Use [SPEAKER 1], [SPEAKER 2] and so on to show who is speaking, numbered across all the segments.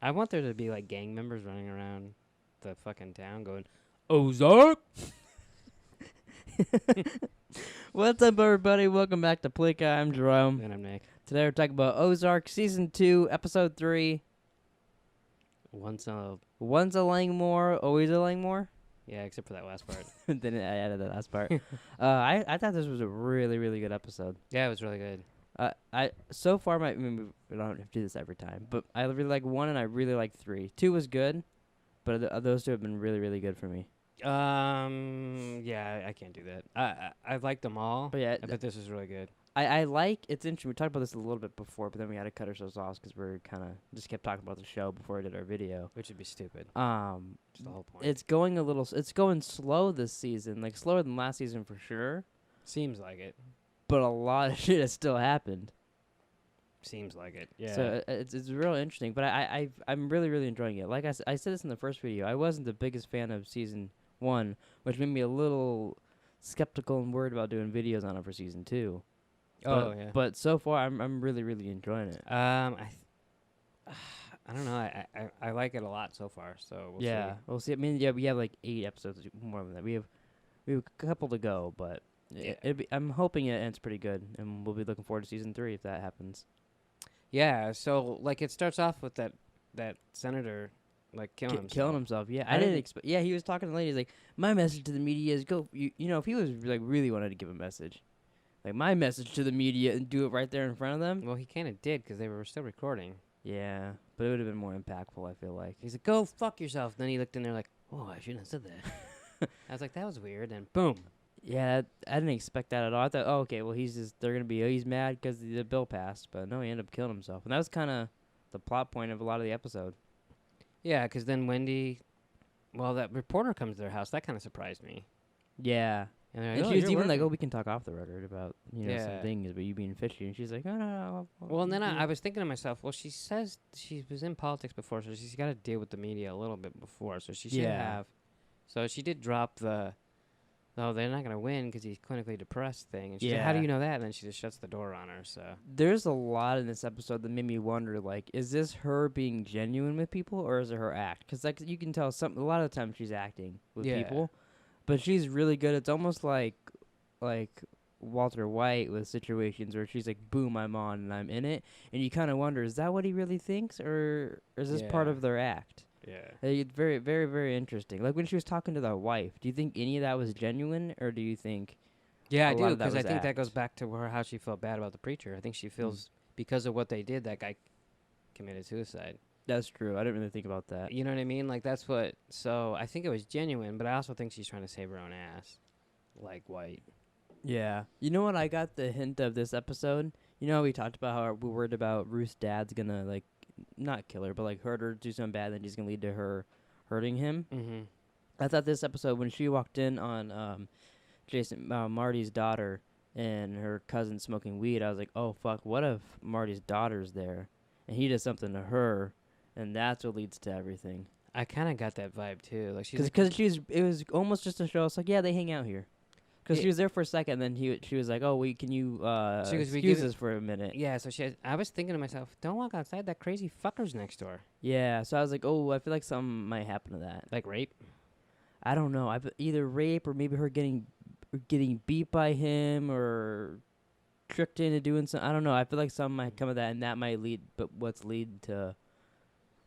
[SPEAKER 1] I want there to be like gang members running around the fucking town going, Ozark.
[SPEAKER 2] What's up, everybody? Welcome back to Pleeka. I'm Jerome.
[SPEAKER 1] And I'm Nick.
[SPEAKER 2] Today we're talking about Ozark Season 2, Episode 3.
[SPEAKER 1] Once a
[SPEAKER 2] Langmore, always a Langmore.
[SPEAKER 1] yeah, except for that last part.
[SPEAKER 2] Then I added the last part. I thought this was a really, really good episode.
[SPEAKER 1] Yeah, it was really good.
[SPEAKER 2] I so far we don't have to do this every time, but I really like 1 and I really like 3. 2 was good, but those 2 have been really, really good for me.
[SPEAKER 1] Yeah, I can't do that. I liked them all.
[SPEAKER 2] But yeah,
[SPEAKER 1] but this was really good.
[SPEAKER 2] I like, it's interesting, we talked about this a little bit before, but then we had to cut ourselves off because we're kind of just kept talking about the show before we did our video.
[SPEAKER 1] Which would be stupid.
[SPEAKER 2] That's
[SPEAKER 1] the whole point.
[SPEAKER 2] It's going slow this season, like slower than last season for sure.
[SPEAKER 1] Seems like it.
[SPEAKER 2] But a lot of shit has still happened.
[SPEAKER 1] Seems like it. Yeah.
[SPEAKER 2] So it's real interesting, but I'm really, really enjoying it. Like I said this in the first video, I wasn't the biggest fan of season 1, which made me a little skeptical and worried about doing videos on it for season 2.
[SPEAKER 1] Yeah.
[SPEAKER 2] But so far, I'm really, really enjoying it.
[SPEAKER 1] I don't know. I like it a lot so far. So we'll see.
[SPEAKER 2] We'll see. I mean, yeah, we have like 8 episodes more than that. We have a couple to go, but
[SPEAKER 1] Yeah.
[SPEAKER 2] I'm hoping it ends pretty good, and we'll be looking forward to season 3 if that happens.
[SPEAKER 1] Yeah. So like it starts off with that senator like killing himself.
[SPEAKER 2] Yeah,
[SPEAKER 1] I
[SPEAKER 2] I didn't
[SPEAKER 1] didn't-
[SPEAKER 2] expect. Yeah, he was talking to the lady. He's like, my message to the media is go. You know, if he was like really wanted to give a message, like my message to the media and do it right there in front of them.
[SPEAKER 1] Well, he kind of did because they were still recording.
[SPEAKER 2] Yeah, but it would have been more impactful. I feel like.
[SPEAKER 1] He's like, "Go fuck yourself." Then he looked in there like, "Oh, I shouldn't have said that." I was like, "That was weird." And boom.
[SPEAKER 2] Yeah, I didn't expect that at all. I thought, oh, okay, well, he's mad because the bill passed, but no, he ended up killing himself, and that was kind of the plot point of a lot of the episode.
[SPEAKER 1] Yeah, because then Wendy, well, that reporter comes to their house. That kind of surprised me.
[SPEAKER 2] Yeah,
[SPEAKER 1] And, they're
[SPEAKER 2] and
[SPEAKER 1] "Oh,
[SPEAKER 2] she was
[SPEAKER 1] you're
[SPEAKER 2] even like,
[SPEAKER 1] working."
[SPEAKER 2] "Oh, we can talk off the record about some
[SPEAKER 1] Yeah.
[SPEAKER 2] things, but you being fishy." And she's like, "Oh no."
[SPEAKER 1] Well, and then I was thinking to myself, well, she says she was in politics before, so she's got to deal with the media a little bit before, so she should
[SPEAKER 2] Yeah.
[SPEAKER 1] have. So she did drop the, "Oh, they're not going to win because he's clinically depressed" thing. And she's like, "How do
[SPEAKER 2] Yeah.
[SPEAKER 1] you know that?" And then she just shuts the door on her, so.
[SPEAKER 2] There's a lot in this episode that made me wonder, like, is this her being genuine with people, or is it her act? Because like you can tell a lot of times she's acting with
[SPEAKER 1] Yeah.
[SPEAKER 2] people, but she's really good. It's almost like Walter White with situations where she's like, boom, I'm on and I'm in it, and you kind of wonder, is that what he really thinks, or is this part
[SPEAKER 1] Yeah.
[SPEAKER 2] of their act?
[SPEAKER 1] Yeah.
[SPEAKER 2] It's very, very, very interesting. Like when she was talking to the wife, do you think any of that was genuine, or do you think?
[SPEAKER 1] Yeah,
[SPEAKER 2] A
[SPEAKER 1] I
[SPEAKER 2] lot
[SPEAKER 1] do,
[SPEAKER 2] of that
[SPEAKER 1] because I
[SPEAKER 2] was
[SPEAKER 1] think that goes
[SPEAKER 2] act.
[SPEAKER 1] back to how she felt bad about the preacher. I think she feels because of what they did, that guy committed suicide.
[SPEAKER 2] That's true. I didn't really think about that.
[SPEAKER 1] You know what I mean? Like, that's what. So I think it was genuine, but I also think she's trying to save her own ass, like White.
[SPEAKER 2] Yeah. You know what? I got the hint of this episode. You know, we talked about how we're worried about Ruth's dad's gonna like, not kill her, but like hurt her, do something bad, then he's gonna lead to her hurting him.
[SPEAKER 1] Mm-hmm.
[SPEAKER 2] I thought this episode when she walked in on Marty's daughter and her cousin smoking weed, I was like, oh fuck, what if Marty's daughter's there and he does something to her, and that's what leads to everything.
[SPEAKER 1] I kind of got that vibe too. Like she's
[SPEAKER 2] Because it was almost just to show us like, yeah, they hang out here. Because she was there for a second, and then she was like, oh, can you excuse us for a minute?
[SPEAKER 1] yeah. So I was thinking to myself, don't walk outside. That crazy fucker's next door.
[SPEAKER 2] Yeah, so I was like, oh, I feel like something might happen to that.
[SPEAKER 1] Like rape.
[SPEAKER 2] I don't know. Either rape or maybe her getting beat by him or tricked into doing something. I don't know. I feel like something might come of that, and that might lead to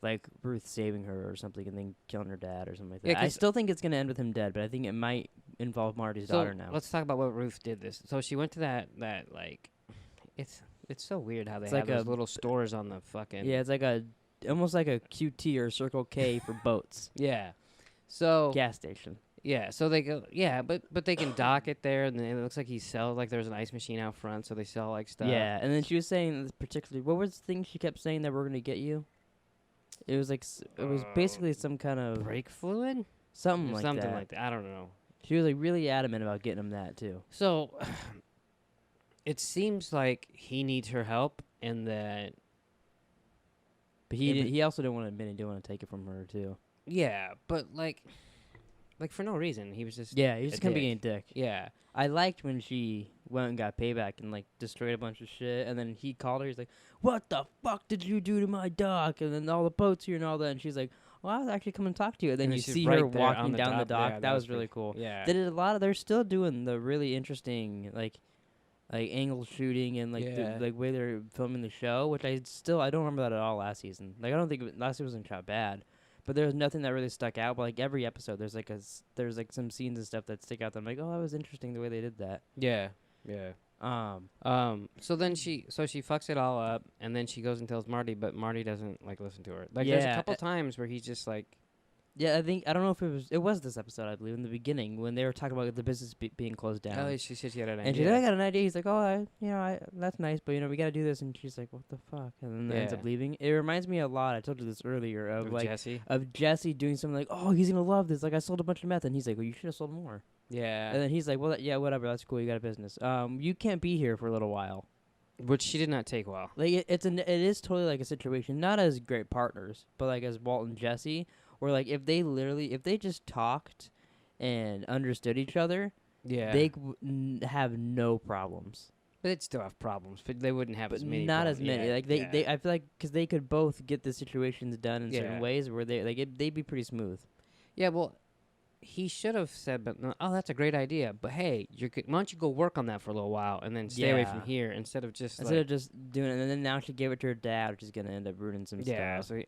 [SPEAKER 2] like Ruth saving her or something and then killing her dad or something like that.
[SPEAKER 1] Yeah,
[SPEAKER 2] I
[SPEAKER 1] 'cause-
[SPEAKER 2] still think it's going to end with him dead, but I think it might involve Marty's daughter now.
[SPEAKER 1] Let's talk about what Ruth did this. So she went to that like, it's so weird how they
[SPEAKER 2] It's
[SPEAKER 1] have
[SPEAKER 2] like
[SPEAKER 1] those
[SPEAKER 2] a-
[SPEAKER 1] little stores on the fucking.
[SPEAKER 2] Yeah, it's like almost like a QT or Circle K for boats.
[SPEAKER 1] Yeah. So
[SPEAKER 2] Gas station.
[SPEAKER 1] yeah, so they go, yeah, but they can dock it there, and then it looks like he sells, like there's an ice machine out front, so they sell like stuff.
[SPEAKER 2] Yeah, and then she was saying this particularly, what was the thing she kept saying that we're going to get you? It was like, it was basically some kind of,
[SPEAKER 1] Brake fluid?
[SPEAKER 2] something
[SPEAKER 1] Or
[SPEAKER 2] like
[SPEAKER 1] something
[SPEAKER 2] that.
[SPEAKER 1] like that. I don't know.
[SPEAKER 2] She was like really adamant about getting him that too.
[SPEAKER 1] So it seems like he needs her help, and that
[SPEAKER 2] But
[SPEAKER 1] Yeah, but-
[SPEAKER 2] he also didn't want to admit he didn't want to take it from her too.
[SPEAKER 1] yeah, but like like for no reason. He was just
[SPEAKER 2] Yeah, he was
[SPEAKER 1] a
[SPEAKER 2] just kind of
[SPEAKER 1] dick.
[SPEAKER 2] being a dick.
[SPEAKER 1] Yeah.
[SPEAKER 2] I liked when she went and got payback and like destroyed a bunch of shit, and then he called her. He's like, "What the fuck did you do to my dock?" And then all the boats here and all that, and she's like, "Well, I was actually coming to talk to you." And then
[SPEAKER 1] And
[SPEAKER 2] you
[SPEAKER 1] she's
[SPEAKER 2] see
[SPEAKER 1] right
[SPEAKER 2] her
[SPEAKER 1] there on
[SPEAKER 2] walking
[SPEAKER 1] the
[SPEAKER 2] down the
[SPEAKER 1] dock.
[SPEAKER 2] dock.
[SPEAKER 1] Yeah,
[SPEAKER 2] that was
[SPEAKER 1] pretty
[SPEAKER 2] really cool.
[SPEAKER 1] Yeah.
[SPEAKER 2] They did a lot of. They're still doing the really interesting like angle shooting and like
[SPEAKER 1] Yeah.
[SPEAKER 2] the way they're filming the show, which I don't remember that at all last season. Like I don't think last season wasn't shot bad. But there was nothing that really stuck out. But like every episode, there's like there's like some scenes and stuff that stick out. That I'm like, oh, that was interesting the way they did that.
[SPEAKER 1] Yeah. Yeah. So then she fucks it all up, and then she goes and tells Marty, but Marty doesn't like listen to her. Like there's a
[SPEAKER 2] Yeah,
[SPEAKER 1] couple times where he's just like,
[SPEAKER 2] yeah, I don't know if it was this episode, I believe, in the beginning when they were talking about the business being closed down.
[SPEAKER 1] oh, she said she had an
[SPEAKER 2] And she's
[SPEAKER 1] idea.
[SPEAKER 2] like, I got an idea. He's like, oh, that's nice, but we got to do this. And she's like, what the fuck? And then ends up
[SPEAKER 1] Yeah.
[SPEAKER 2] leaving. It reminds me a lot. I told you this earlier of like
[SPEAKER 1] Jesse.
[SPEAKER 2] of Jesse doing something like, oh, he's gonna love this. Like I sold a bunch of meth, and he's like, well, you should have sold more.
[SPEAKER 1] Yeah.
[SPEAKER 2] And then he's like, well, yeah, whatever. That's cool. You got a business. You can't be here for a little while.
[SPEAKER 1] Which she did not take well.
[SPEAKER 2] Like it is totally like a situation, not as great partners, but like as Walt and Jesse, where like if they just talked and understood each other,
[SPEAKER 1] Yeah.
[SPEAKER 2] they have no problems.
[SPEAKER 1] But they'd still have problems, but they wouldn't have
[SPEAKER 2] But
[SPEAKER 1] as many.
[SPEAKER 2] not
[SPEAKER 1] problems.
[SPEAKER 2] as many.
[SPEAKER 1] Yeah.
[SPEAKER 2] Like they I feel like because they could both get the situations done in certain
[SPEAKER 1] Yeah.
[SPEAKER 2] ways where they'd be pretty smooth.
[SPEAKER 1] Yeah. Well, he should have said, "But no, oh, that's a great idea. But hey, why don't you go work on that for a little while and then stay away from
[SPEAKER 2] Yeah.
[SPEAKER 1] here instead of just
[SPEAKER 2] Instead of just doing it, and then now she gave it to her dad, which is gonna end up ruining some
[SPEAKER 1] yeah.
[SPEAKER 2] stuff.
[SPEAKER 1] So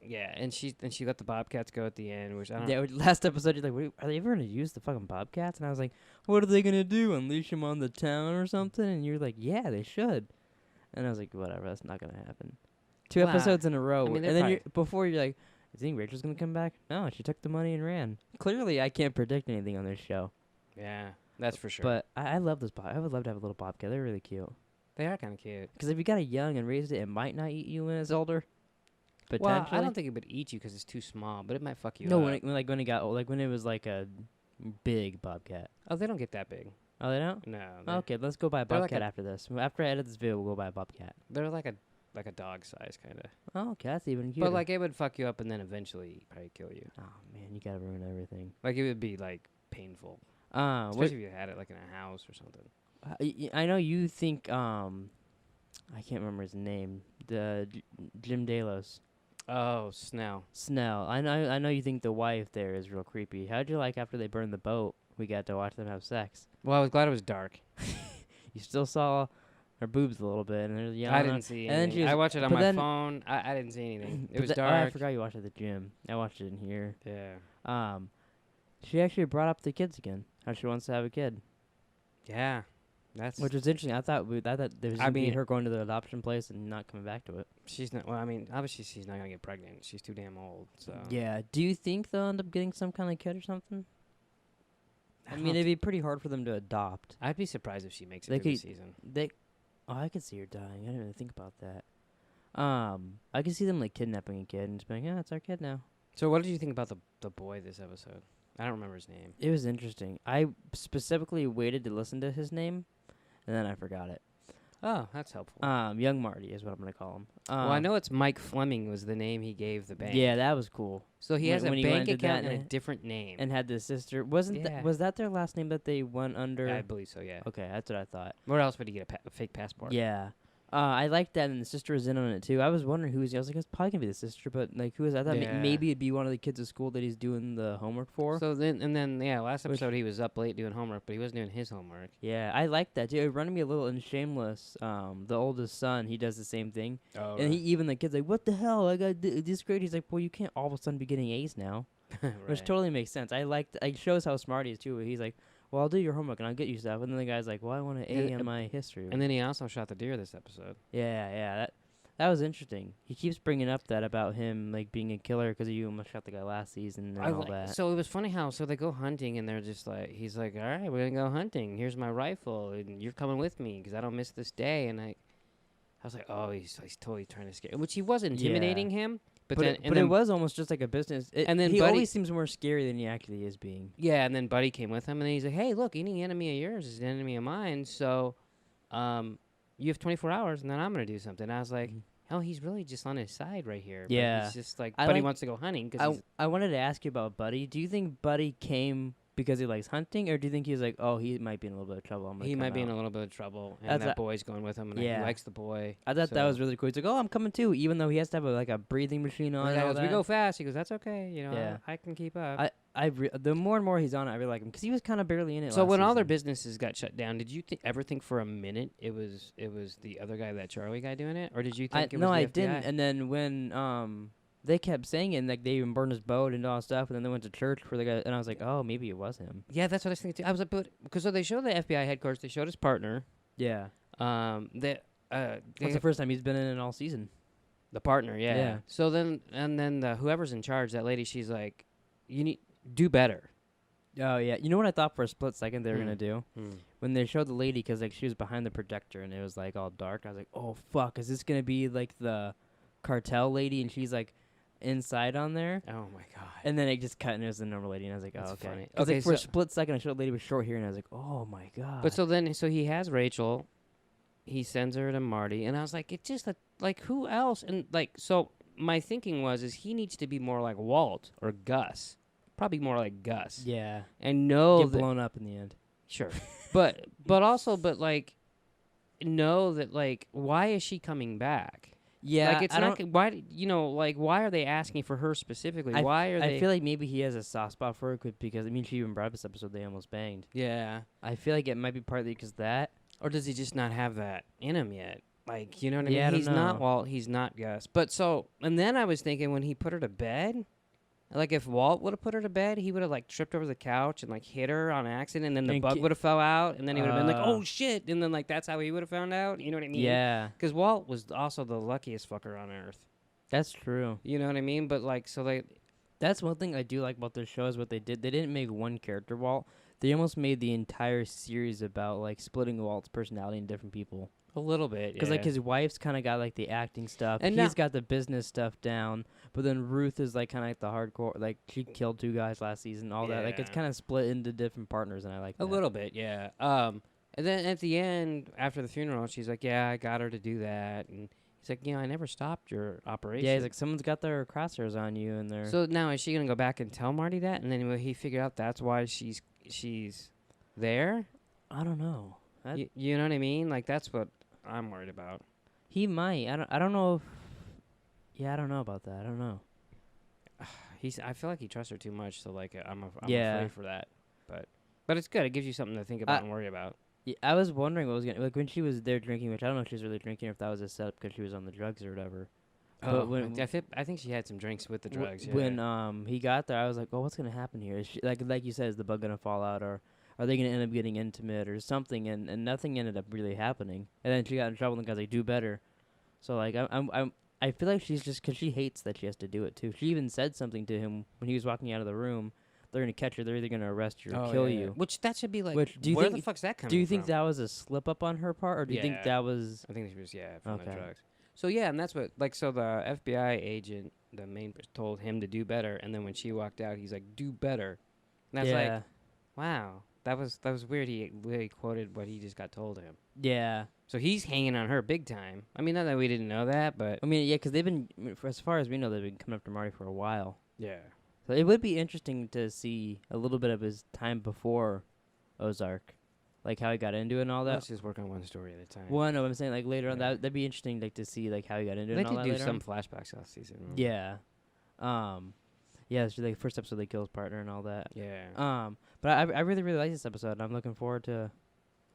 [SPEAKER 1] yeah, and she let the Bobcats go at the end, which I don't.
[SPEAKER 2] Yeah, last episode, you're like, wait, are they ever gonna use the fucking Bobcats? And I was like, what are they gonna do? Unleash them on the town or something? And you're like, yeah, they should. And I was like, whatever, that's not gonna happen. Two
[SPEAKER 1] Well,
[SPEAKER 2] episodes in a row,
[SPEAKER 1] I mean,
[SPEAKER 2] and then
[SPEAKER 1] they're
[SPEAKER 2] before you're like, you think Rachel's gonna come back? No, she took the money and ran. Clearly, I can't predict anything on this show.
[SPEAKER 1] Yeah, that's for sure.
[SPEAKER 2] But I love this I would love to have a little Bobcat. They're really cute.
[SPEAKER 1] they are kind of cute.
[SPEAKER 2] Because if you got a young and raised it, it might not eat you when it's older. Potentially.
[SPEAKER 1] Well, I don't think it would eat you because it's too small, but it might fuck you
[SPEAKER 2] No,
[SPEAKER 1] up.
[SPEAKER 2] when it got old, like when it was like a big Bobcat.
[SPEAKER 1] Oh, they don't get that big.
[SPEAKER 2] Oh, they don't?
[SPEAKER 1] No.
[SPEAKER 2] Okay, let's go buy a
[SPEAKER 1] they're like
[SPEAKER 2] Bobcat after this. After I edit this video, we'll go buy a Bobcat.
[SPEAKER 1] They're like a dog size kind of.
[SPEAKER 2] Oh, okay, that's even cuter.
[SPEAKER 1] But like it would fuck you up and then eventually probably kill you.
[SPEAKER 2] oh man, you gotta ruin everything.
[SPEAKER 1] Like it would be like painful,
[SPEAKER 2] What,
[SPEAKER 1] especially if you had it like in a house or something.
[SPEAKER 2] I know you think I can't remember his name. Jim Delos.
[SPEAKER 1] Oh, Snell.
[SPEAKER 2] Snell. I know you think the wife there is real creepy. How'd you like after they burned the boat? We got to watch them have sex.
[SPEAKER 1] Well, I was glad it was dark.
[SPEAKER 2] You still saw her boobs a little bit, and they're yelling.
[SPEAKER 1] I didn't see
[SPEAKER 2] and then
[SPEAKER 1] anything.
[SPEAKER 2] she was-
[SPEAKER 1] I watched it on
[SPEAKER 2] but
[SPEAKER 1] my
[SPEAKER 2] then-
[SPEAKER 1] phone. I didn't see anything. It
[SPEAKER 2] But
[SPEAKER 1] was
[SPEAKER 2] Oh, I
[SPEAKER 1] dark.
[SPEAKER 2] forgot you watched it at the gym. I watched it in here.
[SPEAKER 1] Yeah.
[SPEAKER 2] She actually brought up the kids again. How she wants to have a kid,
[SPEAKER 1] Yeah. That's
[SPEAKER 2] which was interesting. I thought there was
[SPEAKER 1] I
[SPEAKER 2] gonna be
[SPEAKER 1] mean-
[SPEAKER 2] her going to the adoption place and not coming back to it.
[SPEAKER 1] she's not. Well, I mean, obviously she's not gonna get pregnant. She's too damn old. So
[SPEAKER 2] Yeah. Do you think they'll end up getting some kind of kid or something? I
[SPEAKER 1] don't
[SPEAKER 2] mean,
[SPEAKER 1] know.
[SPEAKER 2] it'd be pretty hard for them to adopt.
[SPEAKER 1] I'd be surprised if she makes it
[SPEAKER 2] They
[SPEAKER 1] through the
[SPEAKER 2] could-
[SPEAKER 1] season.
[SPEAKER 2] I could see her dying. I didn't even think about that. I could see them like kidnapping a kid and just being, yeah, it's our kid now.
[SPEAKER 1] So what did you think about the boy this episode? I don't remember his name.
[SPEAKER 2] It was interesting. I specifically waited to listen to his name, and then I forgot it.
[SPEAKER 1] Oh, that's helpful.
[SPEAKER 2] Young Marty is what I'm gonna call him.
[SPEAKER 1] Well, I know it's Mike Fleming was the name he gave the bank.
[SPEAKER 2] Yeah, that was cool.
[SPEAKER 1] So he
[SPEAKER 2] when-
[SPEAKER 1] has a
[SPEAKER 2] when he went
[SPEAKER 1] bank
[SPEAKER 2] and did
[SPEAKER 1] account
[SPEAKER 2] that
[SPEAKER 1] and a
[SPEAKER 2] and-
[SPEAKER 1] different name.
[SPEAKER 2] And had the sister. Wasn't
[SPEAKER 1] Yeah.
[SPEAKER 2] was that their last name that they went under?
[SPEAKER 1] I believe so. Yeah.
[SPEAKER 2] Okay, that's what I thought.
[SPEAKER 1] Where else would he get a fake passport?
[SPEAKER 2] Yeah. I liked that, and the sister was in on it too. I was wondering who was. I was like, it's probably gonna be the sister, but like, who is? I thought
[SPEAKER 1] Yeah.
[SPEAKER 2] maybe it'd be one of the kids at school that he's doing the homework for.
[SPEAKER 1] So then last
[SPEAKER 2] Which-
[SPEAKER 1] episode he was up late doing homework, but he wasn't doing his homework.
[SPEAKER 2] Yeah, I liked that too. It reminded me a little in Shameless. The oldest son, he does the same thing,
[SPEAKER 1] Oh.
[SPEAKER 2] and he even the kid's like, "What the hell? I got this grade." He's like, "Well, you can't all of a sudden be getting A's now," which totally makes sense. I liked. It shows how smart he is too. He's like, "Well, I'll do your homework and I'll get you stuff," and then the guy's like, "Well, I want an A
[SPEAKER 1] And-
[SPEAKER 2] in my history."
[SPEAKER 1] And then he also shot the deer this episode.
[SPEAKER 2] Yeah, that was interesting. He keeps bringing up that about him like being a killer because you almost shot the guy last season and all that.
[SPEAKER 1] So it was funny how they go hunting and they're just like he's like, all right, we're gonna go hunting. Here's my rifle and you're coming with me because I don't miss this day. And I was like, oh, he's totally trying to scare, which he was intimidating him. But then
[SPEAKER 2] it was almost just like a business.
[SPEAKER 1] And then
[SPEAKER 2] he
[SPEAKER 1] Buddy-
[SPEAKER 2] always seems more scary than he actually is being.
[SPEAKER 1] yeah, and then Buddy came with him and he's like, hey, look, any enemy of yours is an enemy of mine. So, you have 24 hours and then I'm gonna do something. And I was like.
[SPEAKER 2] Mhm.
[SPEAKER 1] oh, he's really just on his side right here.
[SPEAKER 2] Yeah.
[SPEAKER 1] But he's just like,
[SPEAKER 2] I
[SPEAKER 1] but he
[SPEAKER 2] like-
[SPEAKER 1] wants to go hunting because
[SPEAKER 2] I wanted to ask you about Buddy. Do you think Buddy came because he likes hunting, or do you think he was like, oh, he might be in a little bit of trouble? I'm gonna
[SPEAKER 1] he
[SPEAKER 2] come
[SPEAKER 1] might be in
[SPEAKER 2] out?
[SPEAKER 1] a little bit of trouble, and
[SPEAKER 2] That's
[SPEAKER 1] that
[SPEAKER 2] a-
[SPEAKER 1] boy's going with him, and
[SPEAKER 2] Yeah.
[SPEAKER 1] he likes the boy.
[SPEAKER 2] I thought that
[SPEAKER 1] so-
[SPEAKER 2] was really cool. He's like, oh, I'm coming too, even though he has to have like a breathing machine on.
[SPEAKER 1] And
[SPEAKER 2] And
[SPEAKER 1] he
[SPEAKER 2] all
[SPEAKER 1] goes, we
[SPEAKER 2] that.
[SPEAKER 1] go fast. He goes, that's okay.
[SPEAKER 2] Yeah.
[SPEAKER 1] I can keep up.
[SPEAKER 2] The more and more he's on it, I really like him because he was kind of barely in it.
[SPEAKER 1] So
[SPEAKER 2] last
[SPEAKER 1] when all their
[SPEAKER 2] season.
[SPEAKER 1] businesses got shut down, did you ever think for a minute it was the other guy, that Charlie guy, doing it, or did you think it was
[SPEAKER 2] no,
[SPEAKER 1] the
[SPEAKER 2] I
[SPEAKER 1] FBI?
[SPEAKER 2] didn't. And then when they kept saying it, and like they even burned his boat and all that stuff, and then they went to church for the guy, and I was like, oh, maybe it was him.
[SPEAKER 1] Yeah, that's what I was thinking too. I was like, but because so they showed the FBI headquarters, they showed his partner.
[SPEAKER 2] Yeah,
[SPEAKER 1] That's
[SPEAKER 2] that's the first time he's been in it all season.
[SPEAKER 1] the partner, yeah.
[SPEAKER 2] Yeah.
[SPEAKER 1] So then whoever's in charge, that lady, she's like, you need do better.
[SPEAKER 2] Oh yeah, you know what I thought for a split second they were
[SPEAKER 1] Hmm.
[SPEAKER 2] gonna do when they showed the lady, because like she was behind the projector and it was like all dark. I was like, oh fuck, is this gonna be like the cartel lady and she's like inside on there?
[SPEAKER 1] Oh my god.
[SPEAKER 2] And then it just cut and it was the normal lady, and I was like,
[SPEAKER 1] That's
[SPEAKER 2] oh okay.
[SPEAKER 1] funny.
[SPEAKER 2] 'Cause,
[SPEAKER 1] Okay,
[SPEAKER 2] like, for a
[SPEAKER 1] so-
[SPEAKER 2] split second, I showed the lady with short hair, and I was like, oh my god.
[SPEAKER 1] But so he has Rachel. He sends her to Marty, and I was like, it's just like who else? And like, so my thinking is he needs to be more like Walt or Gus, probably more like Gus,
[SPEAKER 2] yeah,
[SPEAKER 1] and know
[SPEAKER 2] get
[SPEAKER 1] that
[SPEAKER 2] blown up in the end.
[SPEAKER 1] sure, but like know that like why is she coming back?
[SPEAKER 2] Yeah,
[SPEAKER 1] like it's
[SPEAKER 2] I
[SPEAKER 1] not
[SPEAKER 2] don't.
[SPEAKER 1] why like why are they asking for her specifically? Why are they?
[SPEAKER 2] I feel like maybe he has a soft spot for her because I mean she even brought up this episode they almost banged.
[SPEAKER 1] yeah,
[SPEAKER 2] I feel like it might be partly because that.
[SPEAKER 1] or does he just not have that in him yet? Like, you know what I mean?
[SPEAKER 2] Yeah, I don't
[SPEAKER 1] He's not
[SPEAKER 2] know.
[SPEAKER 1] Walt. He's not Gus. But so, and then I was thinking when he put her to bed, like if Walt would have put her to bed, he would have like tripped over the couch and like hit her on accident, and then the
[SPEAKER 2] And
[SPEAKER 1] bug
[SPEAKER 2] ki-
[SPEAKER 1] would have fell out, and then he would have been like,
[SPEAKER 2] Uh.
[SPEAKER 1] oh shit, and then like that's how he would have found out. You know what I mean?
[SPEAKER 2] Yeah,
[SPEAKER 1] Because Walt was also the luckiest fucker on earth.
[SPEAKER 2] that's true.
[SPEAKER 1] You know what I mean? But like, so they,
[SPEAKER 2] That's one thing I do like about this show is what they did. They didn't make one character Walt. They almost made the entire series about like splitting Walt's personality in different people.
[SPEAKER 1] a little bit,
[SPEAKER 2] Because like his wife's kind of got like the acting stuff,
[SPEAKER 1] And
[SPEAKER 2] he's
[SPEAKER 1] now-
[SPEAKER 2] got the business stuff down. But then Ruth is like kind of like the hardcore. Like she killed 2 guys last season, all that. Like it's
[SPEAKER 1] Yeah.
[SPEAKER 2] kind of split into different partners, and I like
[SPEAKER 1] a
[SPEAKER 2] that.
[SPEAKER 1] little bit, yeah. And then at the end, after the funeral, she's like, yeah, I got her to do that, and he's like, I never stopped your operation.
[SPEAKER 2] Yeah, he's like, someone's got their crosshairs on you, and they're.
[SPEAKER 1] So now is she gonna go back and tell Marty that, and then will he figure out that's why she's there?
[SPEAKER 2] I don't know.
[SPEAKER 1] You know what I mean? Like that's what I'm worried about.
[SPEAKER 2] He might. I don't know if. Yeah, I don't know about that. I don't know.
[SPEAKER 1] I feel like he trusts her too much, so like I'm
[SPEAKER 2] Yeah.
[SPEAKER 1] afraid for that. But it's good. It gives you something to think about and worry about.
[SPEAKER 2] Yeah, I was wondering what was gonna like when she was there drinking, which I don't know if she was really drinking or if that was a setup because she was on the drugs or whatever.
[SPEAKER 1] Oh,
[SPEAKER 2] But when
[SPEAKER 1] I think she had some drinks with the drugs. Yeah.
[SPEAKER 2] when he got there, I was like, "Oh, what's gonna happen here? Is she, like you said, is the bug gonna fall out, or are they gonna end up getting intimate or something?" And nothing ended up really happening. And then she got in trouble, and the guy's like, "Do better." So like I feel like she's just because she hates that she has to do it too. She even said something to him when he was walking out of the room. They're gonna catch her. They're either gonna arrest you or kill you.
[SPEAKER 1] Which that should be like.
[SPEAKER 2] Which, do you
[SPEAKER 1] where
[SPEAKER 2] think-
[SPEAKER 1] the fuck's that coming
[SPEAKER 2] Do you think
[SPEAKER 1] from?
[SPEAKER 2] that was a slip up on her part, or do you think
[SPEAKER 1] Yeah.
[SPEAKER 2] that was?
[SPEAKER 1] I think she was from the
[SPEAKER 2] Okay.
[SPEAKER 1] drugs. So yeah, and that's what so the FBI agent, the main told him to do better, and then when she walked out, he's like, "Do better," and I was like, "Wow, that was weird." He really quoted what he just got told him.
[SPEAKER 2] yeah.
[SPEAKER 1] So he's hanging on her big time. I mean, not that we didn't know that, but
[SPEAKER 2] I mean, yeah, because they've been, for as far as we know, they've been coming up to Marty for a while.
[SPEAKER 1] yeah,
[SPEAKER 2] So it would be interesting to see a little bit of his time before Ozark, like how he got into it and all that.
[SPEAKER 1] let's just work on one story at a time.
[SPEAKER 2] Well, no, I'm saying like later on
[SPEAKER 1] Yeah.
[SPEAKER 2] that'd be interesting, like to see like how he got into it
[SPEAKER 1] They
[SPEAKER 2] and all
[SPEAKER 1] did
[SPEAKER 2] that
[SPEAKER 1] do
[SPEAKER 2] later
[SPEAKER 1] some
[SPEAKER 2] on.
[SPEAKER 1] flashbacks last season. remember?
[SPEAKER 2] Yeah, yeah. So like first episode they kill his partner and all that.
[SPEAKER 1] Yeah.
[SPEAKER 2] But I really like this episode. And I'm looking forward to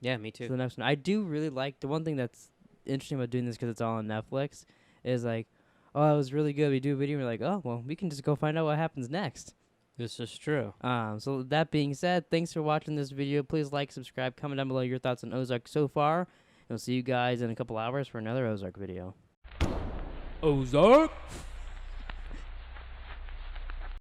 [SPEAKER 1] Yeah, me
[SPEAKER 2] to
[SPEAKER 1] too.
[SPEAKER 2] the next one. I do really like the one thing that's interesting about doing this because it's all on Netflix is like, oh, it was really good. We do a video, and we're like, oh, well, we can just go find out what happens next.
[SPEAKER 1] This is true.
[SPEAKER 2] So that being said, thanks for watching this video. Please like, subscribe, comment down below your thoughts on Ozark so far. And we'll see you guys in a couple hours for another Ozark video.
[SPEAKER 1] Ozark.